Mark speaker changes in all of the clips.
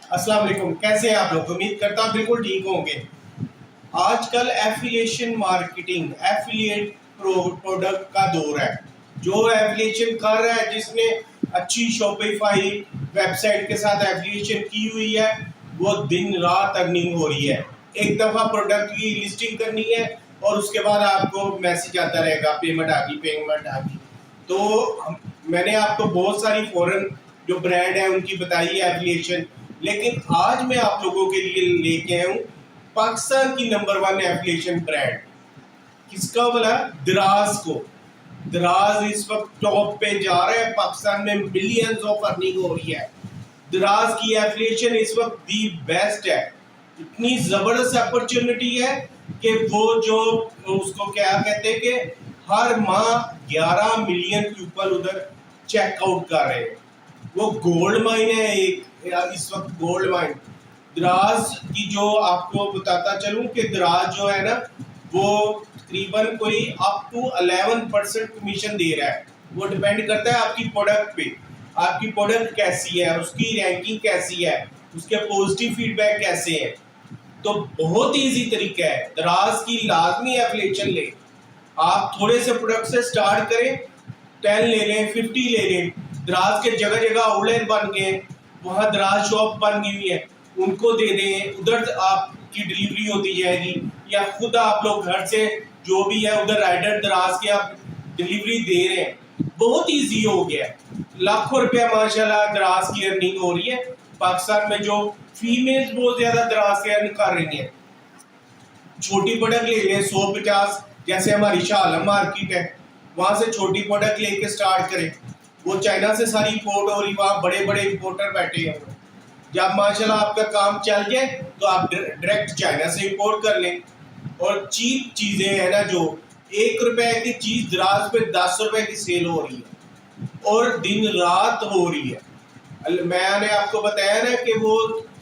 Speaker 1: अस्सलाम वालेकुम। कैसे हैं आप लोग? उम्मीद करता हूँ बिल्कुल ठीक होंगे। आजकल एफिलिएशन मार्केटिंग, एफिलिएट प्रोडक्ट का दौर है। जो एफिलिएशन कर रहा है, जिसने अच्छी शॉपिफाई वेबसाइट के साथ एफिलिएशन की हुई है, वो दिन रात अर्निंग हो रही है। एक दफ़ा प्रोडक्ट की लिस्टिंग करनी है और उसके बाद आपको मैसेज आता रहेगा, पेमेंट आ गई, पेमेंट आ गई। तो मैंने आपको बहुत सारी फॉरेन जो ब्रांड है उनकी बताई है एफिलिएशन, लेकिन आज मैं आप लोगों के लिए लेके आया हूँ पाकिस्तान की नंबर 1 एफिलिएशन ब्रांड। किसका बोला? दराज को। दराज इस वक्त टॉप पे जा रहा है, पाकिस्तान में मिलियंस ऑफ अर्निंग हो रही है। दराज की एफिलिएशन इस वक्त दी बेस्ट है। इतनी जबरदस्त अपॉर्चुनिटी है कि वो जो उसको क्या कहते हैं कि हर माह 11 मिलियन पीपल उधर चेकआउट कर रहे हैं। वो गोल्ड माइन है एक, इस वक्त गोल्ड माइन द्रास की। जो आपको बताता चलूं कि द्रास जो है ना, वो तकरीबन कोई अप टू 11% कमीशन दे रहा है। वो डिपेंड करता है आपकी प्रोडक्ट पे, आपकी प्रोडक्ट कैसी है, उसकी रैंकिंग कैसी है, उसके पॉजिटिव फीडबैक कैसे हैं। तो बहुत इजी तरीका है, दराज की लाजमी एफिलिएशन ले। आप थोड़े से प्रोडक्ट से स्टार्ट करें, 10 ले लें, 50 ले लें। दराज के जगह जगह आउटलेट बन गए, वहाँ दराज शॉप बन गई हुई है, उनको दे दें, उधर आपकी डिलीवरी होती जाएगी। या खुद आप लोग घर से जो भी है उधर राइडर दराज के आप डिलीवरी दे रहे हैं। बहुत ईजी हो गया है। लाखों रुपया माशाल्लाह दराज की अर्निंग हो रही है। पाकिस्तान में जो फीमेल्स बहुत ज्यादा दराज से अर्न कर रही हैं। छोटी प्रोडक्ट ले लें 150, जैसे हमारी शाह आलम मार्केट है, वहां से छोटी प्रोडक्ट लेके स्टार्ट करें। वो चाइना से सारी इंपोर्ट हो रही, वहाँ बड़े बड़े इंपोर्टर बैठे हैं। जब माशाल्लाह आपका काम चल जाए तो आप डायरेक्ट चाइना से इंपोर्ट कर लें। और चीप चीज़ें हैं ना, जो 1 रुपए की चीज़ दराज पे 10 रुपए की सेल हो रही है और दिन रात हो रही है। मैंने आपको बताया ना कि वो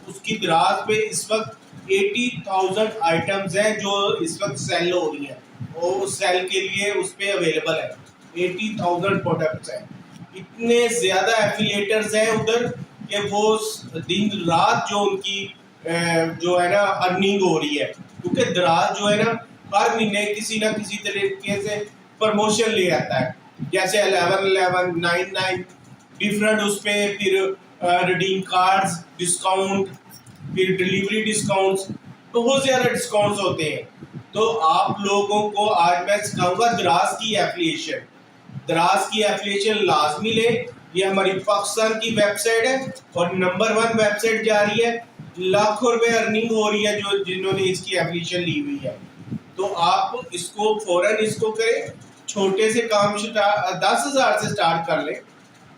Speaker 1: उसकी दराज पे इस वक्त 80,000 आइटम्स हैं जो इस वक्त सेल हो रही हैं और उस सेल के लिए उस पर अवेलेबल है। 80,000 प्रोडक्ट्स हैं। इतने ज़्यादा एफिलिएटर्स हैं उधर कि वो दिन रात जो उनकी जो है ना अर्निंग हो रही है। क्योंकि दराज जो है ना हर महीने किसी ना किसी तरीके से प्रमोशन ले आता है, जैसे 11/11, 9/9 डिफरेंट उस पर, फिर रिडीम कार्ड्स डिस्काउंट, फिर डिलीवरी डिस्काउंट्स, बहुत ज़्यादा डिस्काउंट्स होते हैं। तो आप लोगों को आज मैं सिखाऊंगा दराज की एफिलिएशन। दराज की एफिलिएशन लाजमी ले। ये हमारी पाकिस्तान की वेबसाइट है और नंबर 1 वेबसाइट जा रही है। लाखों रुपए अर्निंग हो रही है जो जिन्होंने इसकी एफिलिएशन ली हुई है। तो आप इसको फौरन इसको करें। छोटे से काम 10,000 से स्टार्ट कर लें।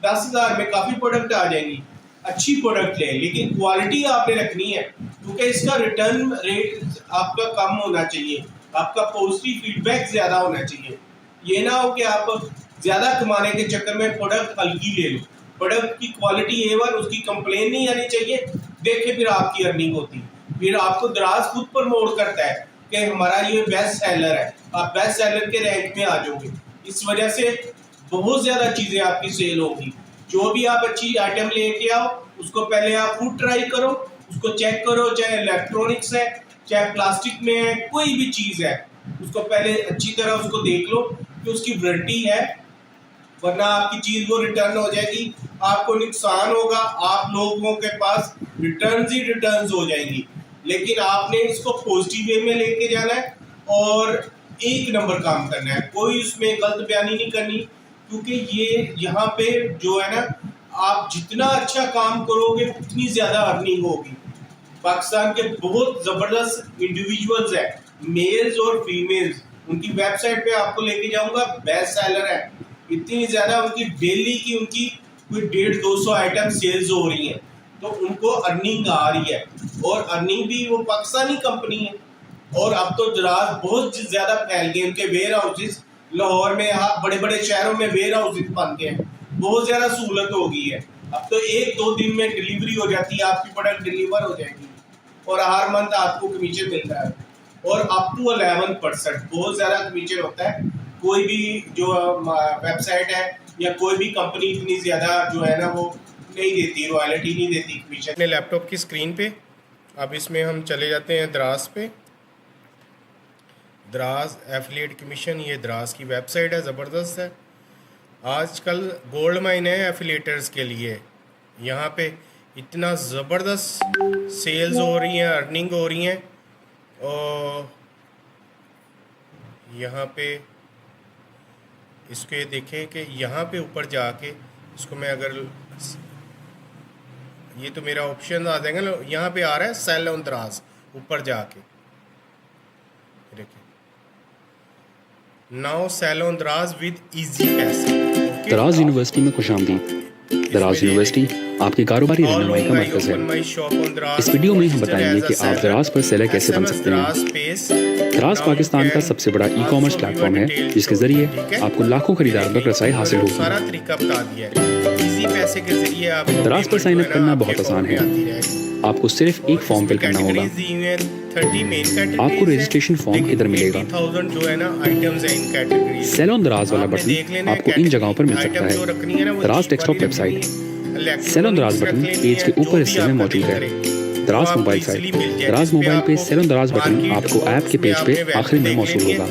Speaker 1: 10,000 में काफ़ी प्रोडक्ट आ जाएंगी। अच्छी प्रोडक्ट लें, लेकिन क्वालिटी आपने रखनी है, क्योंकि इसका रिटर्न रेट आपका कम होना चाहिए, आपका पॉजिटिव फीडबैक ज़्यादा होना चाहिए। ये ना हो कि आप ज़्यादा कमाने के चक्कर में प्रोडक्ट हल्की ले लो। प्रोडक्ट की क्वालिटी A1, उसकी कंप्लेन नहीं आनी चाहिए। देखे फिर आपकी अर्निंग होती, फिर आपको दराज खुद प्रमोट करता है कि हमारा ये बेस्ट सेलर है, आप बेस्ट सेलर के रैंक में आ जाओगे। इस वजह से बहुत ज़्यादा चीज़ें आपकी सेल होगी। जो भी आप अच्छी आइटम लेके आओ, उसको पहले आप खुद ट्राई करो, उसको चेक करो, चाहे इलेक्ट्रॉनिक्स है, चाहे प्लास्टिक में है, कोई भी चीज़ है, उसको पहले अच्छी तरह उसको देख लो कि उसकी वारंटी है, वरना आपकी चीज़ वो रिटर्न हो जाएगी, आपको नुकसान होगा, आप लोगों के पास रिटर्न ही रिटर्न हो जाएंगी। लेकिन आपने इसको पॉजिटिव वे में लेके जाना है और एक नंबर काम करना है, कोई उसमें गलत बयानी नहीं करनी। क्योंकि ये यहाँ पे जो है ना, आप जितना अच्छा काम करोगे उतनी ज़्यादा अर्निंग होगी। पाकिस्तान के बहुत ज़बरदस्त इंडिविजुअल्स हैं, मेल्स और फीमेल्स, उनकी वेबसाइट पे आपको लेके जाऊंगा, बेस्ट सेलर है। इतनी ज़्यादा उनकी डेली की उनकी कोई 150-200 आइटम सेल्स हो रही हैं, तो उनको अर्निंग आ रही है। और अर्निंग भी वो पाकिस्तानी कंपनी है। और अब तो दराज बहुत ज़्यादा फैल गए, उनके वेयर हाउसेज लाहौर में, हाँ बड़े बड़े शहरों में वेयर हाउसेज बन गए हैं, बहुत ज़्यादा सहूलत हो गई है। अब तो 1-2 दिन में डिलीवरी हो जाती है, आपकी प्रोडक्ट डिलीवर हो जाएगी और हर मंथ आपको कमीशन मिल रहा है। और अप टू 11% बहुत ज़्यादा कमीशन होता है। कोई भी जो वेबसाइट है या कोई भी कंपनी इतनी ज़्यादा जो है ना वो नहीं देती, रॉयल्टी नहीं देती कमीशन। अपने लैपटॉप की स्क्रीन पे अब इसमें हम चले जाते हैं दराज पे। दराज एफिलिएट कमीशन, ये दराज की वेबसाइट है, ज़बरदस्त है। आजकल गोल्ड माइन है एफिलिएटर्स के लिए। यहाँ पे इतना ज़बरदस्त सेल्स हो रही हैं, अर्निंग हो रही हैं। और यहाँ पे इसके देखें कि यहाँ पे ऊपर जाके इसको मैं अगर ये तो मेरा ऑप्शन आ जाएगा ना, यहाँ पे आ रहा है सेल ऑन दराज, ऊपर जाके देखिए नाउ सेल ऑन दराज विद इजी पैसे।
Speaker 2: दराज यूनिवर्सिटी में खुशामदीद। दराज यूनिवर्सिटी आपकी कारोबारी रहनुमाई का मरकज़ है। इस वीडियो में हम बताएंगे कि आप दराज पर सेलर कैसे बन सकते हैं। दराज पाकिस्तान का सबसे बड़ा ई कॉमर्स प्लेटफॉर्म है जिसके जरिए आपको लाखों खरीदारों तक रसाई हासिल होगी।
Speaker 1: सारा तरीका बता दिया है, इजी पैसे के जरिए आप
Speaker 2: दराज पर साइन अप करना बहुत आसान है। आपको सिर्फ एक फॉर्म फिल करना होगा। आपको रजिस्ट्रेशन फॉर्म किधर मिलेगा?
Speaker 1: जो है ना आइटम्स है इन कैटेगरी।
Speaker 2: सेल ऑन दराज वाला बटन आपको इन जगहों पर मिल सकता है। दराज डेस्कटॉप वेबसाइट, सेल ऑन दराज बटन पेज के ऊपर हिस्से में मौजूद है। दराज मोबाइल साइट, दराज मोबाइल पे सेल ऑन दराज बटन आपको ऐप के पेज पे आखिर में मौजूद होगा।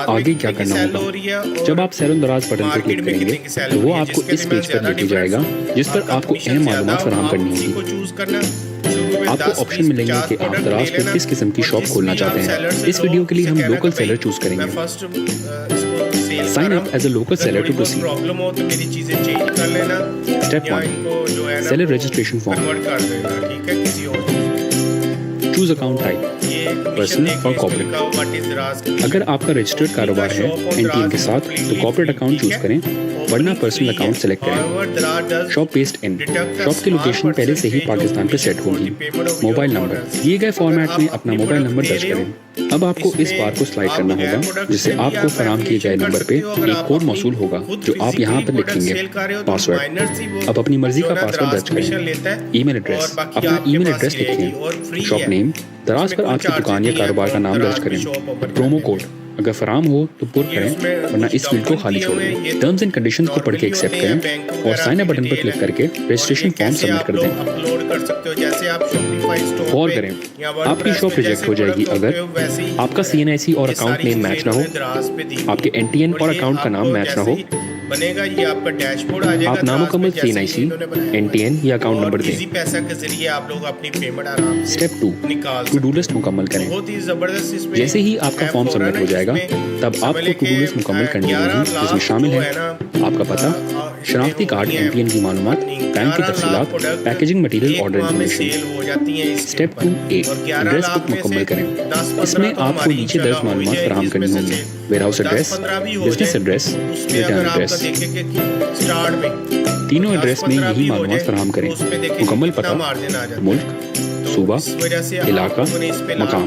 Speaker 2: आगे क्या करना होगा? जब आप सेल ऑन दराज बटन पर क्लिक करेंगे तो वो आपको इस पेज पर लेके जाएगा जिस पर आपको अहम मालूमात फराहम करनी होगी। आपको ऑप्शन मिलेंगे कि आप दराज पर किस किस्म की शॉप खोलना चाहते हैं। इस वीडियो के लिए हम लोकल सेलर चूज करेंगे। Sign up as a local seller to proceed.
Speaker 1: Problem हो तो मेरी चीजें चेंज कर लेना।
Speaker 2: Step 1, seller registration form.
Speaker 1: Convert कर देना, ठीक है, किसी और
Speaker 2: चूज अकाउंट टाइप, पर्सनल और कॉर्पोरेट। अगर आपका रजिस्टर्ड कारोबार है एनटीएन के साथ तो कॉर्पोरेट अकाउंट चूज करें, वरना पर्सनल अकाउंट सेलेक्ट करें। शॉप बेस्ड इन, शॉप की लोकेशन पहले से ही पाकिस्तान पर सेट होगी। मोबाइल नंबर, दिए गए फॉर्मेट में अपना मोबाइल नंबर दर्ज करें। अब आपको इस बार को स्लाइड करना होगा जिससे आपको फराहम किए गए नंबर पे एक कोड मौसूल होगा जो आप यहाँ पर लिखेंगे। पासवर्ड, अब अपनी मर्जी का पासवर्ड दर्ज करें। ईमेल एड्रेस, अपना ईमेल एड्रेस लिखें। शॉप नेम, दराज पर आपकी दुकान या कारोबार का नाम दर्ज करें। प्रोमो कोड अगर फराम हो तो पुट करें, वरना इस फील्ड को खाली छोड़ दें। टर्म्स एंड कंडीशंस को पढ़ के एक्सेप्ट करें और साइन अप बटन पर क्लिक करके रजिस्ट्रेशन फॉर्म सबमिट कर दें।
Speaker 1: अपलोड कर सकते हो, जैसे आप शॉपिफाई स्टोर
Speaker 2: गौर करें, आपकी शॉप रिजेक्ट हो जाएगी अगर आपका CNIC और अकाउंट नेम मैच ना हो, आपके NTN और अकाउंट का नाम मैच ना हो,
Speaker 1: बनेगा ये आपका डैशबोर्ड आ जाएगा।
Speaker 2: आप नामुकम्मल CNIC, NTN या अकाउंट नंबर दें।
Speaker 1: इजी पैसा के जरिए आप लोग अपनी पेमेंट आराम से
Speaker 2: स्टेप 2, टू डू लिस्ट मुकम्मल करें।
Speaker 1: बहुत ही जबरदस्त इसमें
Speaker 2: जैसे ही आपका फॉर्म सबमिट हो जाएगा तब आपको टू डू लिस्ट मुकम्मल करनी होगी जिसमें शामिल है आपका पता, शनाख्ती कार्ड, NTN की मालूमात, बैंक की तफसीलात, packaging material, order information. Step 2A, address book मुकम्मल करें। इसमें आपको नीचे दर्ज मालूमात फराहम करनी होंगी। Warehouse address, business address, return address. तीनों एड्रेस में यही मालूमात फराहम करें। मुकम्मल पता, मुल्क, सूबा, इलाका, मकाम।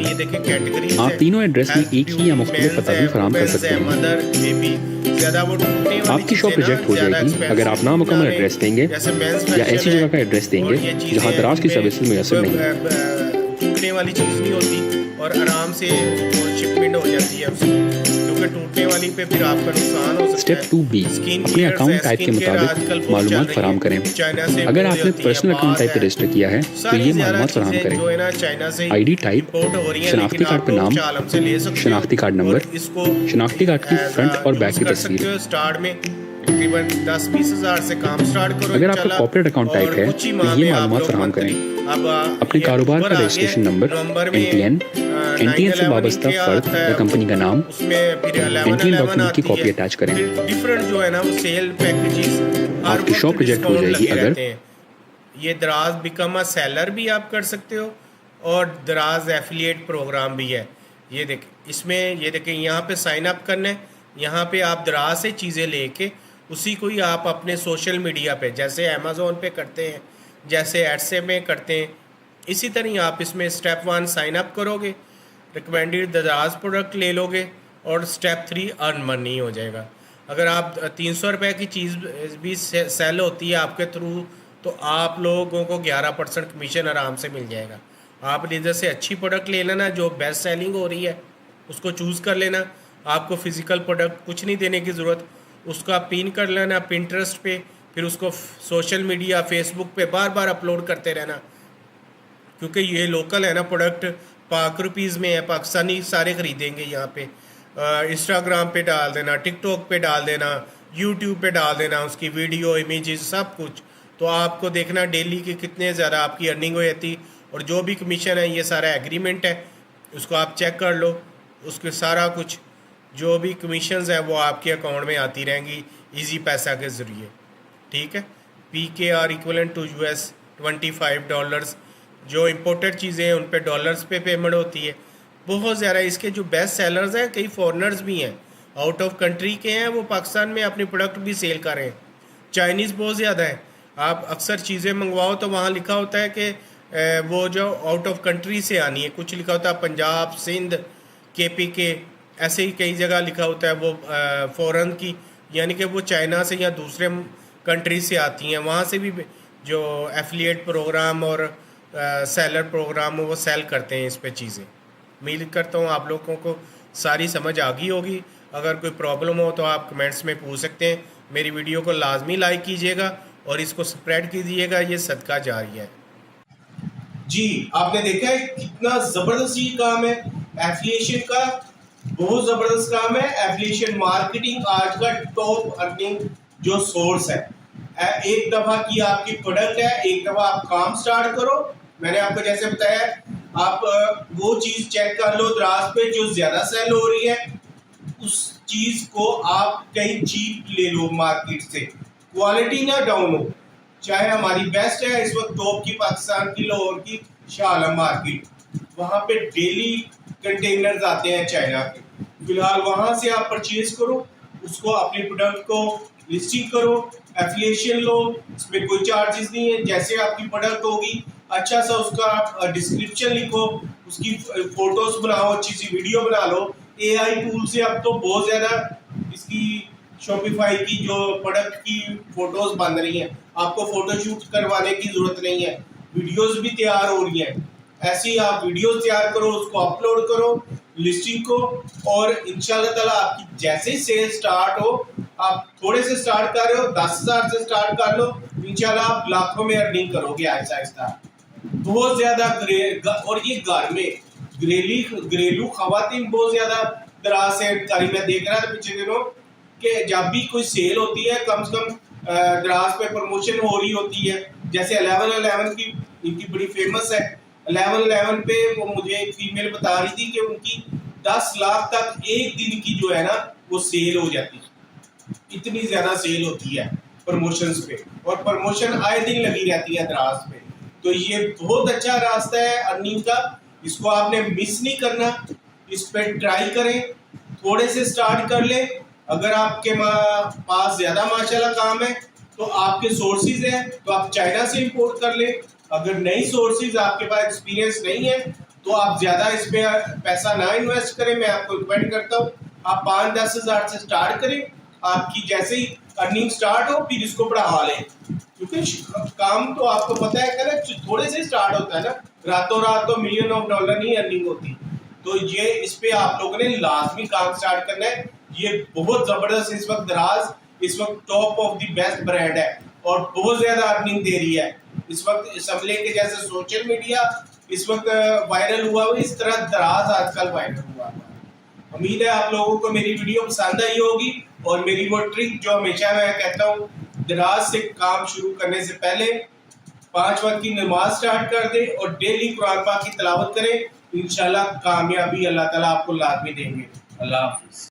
Speaker 2: आप तीनों एड्रेस में एक ही या मुख्तलिफ पता भी फराहम कर सकते हैं। आपकी शॉप रिजेक्ट हो जाएगी अगर आप नामुकम्मल एड्रेस देंगे या ऐसी जगह का एड्रेस देंगे जहां दराज की सर्विसेज मुयसर नहीं।
Speaker 1: टूटने वाली चीज़ नहीं होती और आराम से शिपमेंट हो जाती है उसकी, क्योंकि टूटने वाली पे फिर आपका नुकसान हो सकता है।
Speaker 2: स्टेप 2B, अपने अकाउंट टाइप के मुताबिक मालूमात फराहम करें। अगर आपने पर्सनल अकाउंट टाइप रजिस्टर किया है तो ये मालूमात फराहम करें। ID टाइप, शनाख्ती कार्ड पर नाम, शनाख्ती कार्ड नंबर, शनाख्ती कार्ड की फ्रंट और बैक की तस्वीर।
Speaker 1: स्टार्ट में तकरीबन 10-20 हज़ार से काम स्टार्ट करो।
Speaker 2: अगर आपका कॉर्पोरेट अकाउंट टाइप है तो ये मालूमात फराहम करें। अपने कारोबार का रजिस्ट्रेशन नंबर, NTN से वाबस्ता फर्द या कंपनी का नाम, NTN डॉक्यूमेंट की कॉपी अटैच करें।
Speaker 1: डिफरेंट जो है ना वो सेल पैकेजेस।
Speaker 2: आपकी शॉप रिजेक्ट हो जाएगी अगर
Speaker 1: ये दराज बिकम अ सेलर भी आप कर सकते हो और दराज एफिलिएट प्रोग्राम भी है। ये देखें, इसमें ये देखें यहाँ पे साइन अप करना है। यहाँ पे आप दराज से चीज़ें लेके उसी को ही आप अपने सोशल मीडिया पे जैसे अमेज़ोन पे करते हैं, जैसे एडसे में करते हैं, इसी तरह आप इसमें स्टेप 1 साइन अप करोगे, रिकमेंडेड दराज प्रोडक्ट ले लोगे और स्टेप 3 अर्न मनी हो जाएगा। अगर आप 300 रुपये की चीज़ भी सेल होती है आपके थ्रू तो आप लोगों को 11% कमीशन आराम से मिल जाएगा। आप इधर से अच्छी प्रोडक्ट ले लेना जो बेस्ट सेलिंग हो रही है, उसको चूज़ कर लेना। आपको फिज़िकल प्रोडक्ट कुछ नहीं देने की ज़रूरत, उसको आप पिन कर लेना पिंटरेस्ट पे, फिर उसको सोशल मीडिया फेसबुक पे बार बार अपलोड करते रहना, क्योंकि ये लोकल है ना प्रोडक्ट, पाक रुपीज़ में है, पाकिस्तानी सारे ख़रीदेंगे यहाँ पे। इंस्टाग्राम पे डाल देना, टिकटॉक पे डाल देना, यूट्यूब पे डाल देना उसकी वीडियो इमेजेस सब कुछ, तो आपको देखना डेली की कितने ज़्यादा आपकी अर्निंग हो जाती। और जो भी कमीशन है ये सारा एग्रीमेंट है, उसको आप चेक कर लो, उसके सारा कुछ जो भी कमीशंस है वो आपके अकाउंट में आती रहेंगी इजी पैसा के ज़रिए, ठीक है। PKR equivalent to US $25। जो इम्पोर्टेड चीज़ें हैं उन पे डॉलर्स पे पेमेंट होती है। बहुत ज़्यादा इसके जो बेस्ट सेलर्स हैं, कई फॉरेनर्स भी हैं, आउट ऑफ कंट्री के हैं, वो पाकिस्तान में अपने प्रोडक्ट भी सेल कर रहे हैं। चाइनीज़ बहुत ज़्यादा है, आप अक्सर चीज़ें मंगवाओ तो वहाँ लिखा होता है कि वो जो आउट ऑफ कंट्री से आनी है, कुछ लिखा होता है पंजाब, सिंध, KPK, ऐसे ही कई जगह लिखा होता है वो फ़ॉरेन की, यानी कि वो चाइना से या दूसरे कंट्री से आती हैं। वहाँ से भी जो एफिलिएट प्रोग्राम और सेलर प्रोग्राम वो सेल करते हैं इस पे चीज़ें। उम्मीद करता हूँ आप लोगों को सारी समझ आ गई होगी। अगर कोई प्रॉब्लम हो तो आप कमेंट्स में पूछ सकते हैं। मेरी वीडियो को लाजमी लाइक कीजिएगा और इसको स्प्रेड कीजिएगा, ये सदका जारी है। जी, आपने देखा है कितना ज़बरदस्त ये काम है एफिलिएशन का, बहुत ज़बरदस्त काम है। एफिलिएशन मार्केटिंग आज का टॉप अर्निंग जो सोर्स है। एक दफ़ा की आपकी प्रोडक्ट है, एक दफ़ा आप काम स्टार्ट करो। मैंने आपको जैसे बताया, आप वो चीज़ चेक कर लो दराज पे जो ज़्यादा सेल हो रही है, उस चीज़ को आप कहीं चीप ले लो मार्केट से, क्वालिटी ना डाउन हो। चाहे हमारी बेस्ट है इस वक्त टॉप की पाकिस्तान की लाहौर की शाह आलम मार्केट, वहाँ पे डेली कंटेनर्स आते हैं चाइना के। फिलहाल वहाँ से आप परचेज करो, उसको अपनी प्रोडक्ट को लिस्टिंग करो, एफिलिएशन लो, इसमें कोई चार्जेस नहीं है। जैसे आपकी प्रोडक्ट होगी अच्छा सा उसका डिस्क्रिप्शन लिखो, उसकी फ़ोटोज़ बनाओ, अच्छी सी वीडियो बना लो। AI टूल से अब तो बहुत ज़्यादा इसकी शॉपिफाई की जो प्रोडक्ट की फ़ोटोज़ बन रही हैं, आपको फ़ोटोशूट करवाने की ज़रूरत नहीं है, वीडियोज़ भी तैयार हो रही हैं। ऐसे ही आप वीडियोज़ तैयार करो, उसको अपलोड करो लिस्टिंग को, और इंशाल्लाह ताला आपकी जैसे ही सेल स्टार्ट हो, आप थोड़े से स्टार्ट कर रहे हो, 10,000 से स्टार्ट कर लो, इंशाल्लाह आप लाखों में अर्निंग करोगे आहिस्ता आहिस्ता। बहुत ज़्यादा और ये घर में घरेलू खवातीन बहुत ज़्यादा दराज से कारी मैं देख रहा था पिछले दिनों कि जब भी कोई सेल होती है, कम से कम दराज पे प्रमोशन हो रही होती है। जैसे 11/11 की इनकी बड़ी फेमस है। 11/11 पे वो मुझे एक फीमेल बता रही थी कि उनकी 10 लाख तक एक दिन की जो है ना वो सेल हो जाती है, इतनी ज़्यादा सेल होती है प्रमोशंस पे, और प्रमोशन आए दिन लगी रहती है दराज पे। तो ये बहुत अच्छा रास्ता है अर्निंग का, इसको आपने मिस नहीं करना, इस पर ट्राई करें, थोड़े से स्टार्ट कर ले। अगर आपके पास ज़्यादा माशाल्लाह काम है तो आपके सोर्सेज हैं तो आप चाइना से इंपोर्ट कर ले। अगर नई सोर्सेज आपके पास एक्सपीरियंस नहीं है तो आप ज़्यादा इस पर पैसा ना इन्वेस्ट करें। मैं आपको रिकमेंड करता हूँ आप 5-10 हज़ार से स्टार्ट करें। आपकी जैसे ही अर्निंग स्टार्ट हो फिर इसको बढ़ा लें, क्योंकि काम तो आपको पता है ना थोड़े से स्टार्ट होता है ना, रातों रात तो $मिलियन ऑफ नहीं अर्निंग होती। तो ये इस पे आप लोगों ने लाजमी काम स्टार्ट करना है। ये बहुत ज़बरदस्त इस वक्त दराज इस वक्त top of the best brand है और बहुत ज़्यादा अर्निंग दे रही है इस वक्त। समले के जैसे सोशल मीडिया इस वक्त वायरल हुआ हुआ, इस तरह दराज आजकल वायरल हुआ। उम्मीद है आप लोगों को मेरी वीडियो पसंद आई होगी, और मेरी वो ट्रिक जो हमेशा मैं कहता हूँ, दराज से काम शुरू करने से पहले 5 वक्त की नमाज स्टार्ट कर दे और डेली कुरान पाक की तिलावत करें। इंशाल्लाह कामयाबी अल्लाह ताला आपको लाज़मी देंगे। अल्लाह हाफिज़।